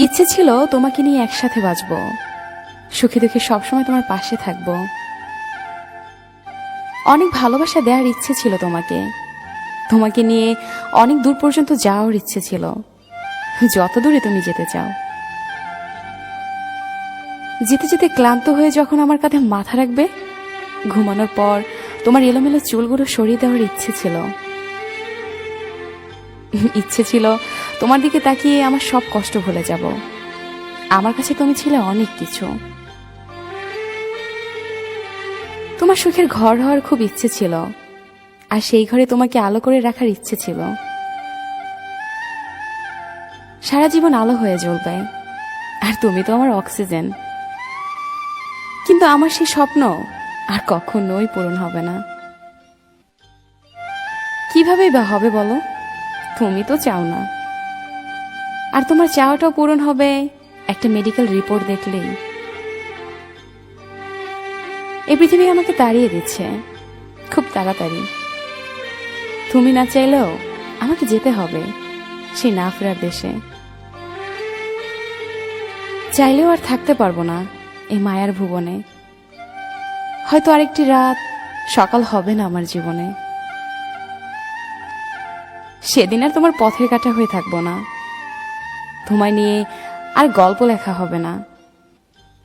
ইচ্ছে ছিল তোমাকে নিয়ে একসাথে বাঁচবো, সুখে দুঃখে সবসময় তোমার পাশে থাকবো। অনেক ভালোবাসা দেওয়ার ইচ্ছে ছিল তোমাকে, তোমাকে নিয়ে অনেক দূর পর্যন্ত যাওয়ার ইচ্ছে ছিল, যত দূরে তুমি যেতে চাও। যেতে যেতে ক্লান্ত হয়ে যখন আমার কাঁধে মাথা রাখবে, ঘুমানোর পর তোমার এলোমেলো চুলগুলো সরিয়ে দেওয়ার ইচ্ছে ছিল। ইচ্ছে ছিল তোমার দিকে তাকিয়ে আমার সব কষ্ট ভুলে যাব। আমার কাছে তুমি ছিলে অনেক কিছু। তোমার সুখের ঘর হওয়ার খুব ইচ্ছে ছিল, আর সেই ঘরে তোমাকে আলো করে রাখার ইচ্ছে ছিল। সারা জীবন আলো হয়ে জ্বলবে, আর তুমি তো আমার অক্সিজেন। কিন্তু আমার সেই স্বপ্ন আর কখনোই পূরণ হবে না। কিভাবেই বা হবে বলো? তুমি তো চাও না। আর তোমার চাওয়াটাও পূরণ হবে একটা মেডিকেল রিপোর্ট দেখলেই। এই পৃথিবী আমাকে তাড়িয়ে দিচ্ছে খুব তাড়াতাড়ি। তুমি না চাইলেও আমাকে যেতে হবে সেই না ফেরার দেশে। চাইলেও আর থাকতে পারবো না এই মায়ার ভুবনে। হয়তো আরেকটি রাত সকাল হবে না আমার জীবনে। সেদিন আর তোমার পথের কাটা হয়ে থাকবো না। তোমায় নিয়ে আর গল্প লেখা হবে না।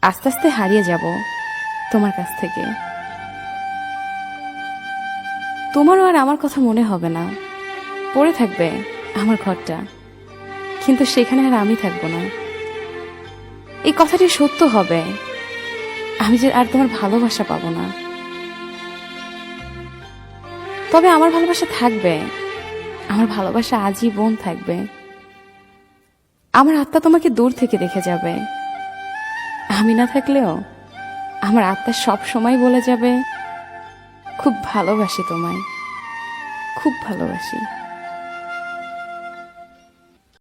আস্তে আস্তে হারিয়ে যাব তোমার কাছ থেকে। তোমারও আর আমার কথা মনে হবে না। পড়ে থাকবে আমার ঘরটা, কিন্তু সেখানে আর আমি থাকবো না। এই কথাটি সত্য হবে, আমি যে আর তোমার ভালোবাসা পাবো না। তবে আমার ভালোবাসা থাকবে, আমার ভালোবাসা আজীবন থাকবে। আমার আত্মা তোমাকে দূর থেকে দেখে যাবে। আমি না থাকলেও আমার আত্মা সব সময় বলে যাবে, খুব ভালোবাসি তোমায়, খুব ভালোবাসি।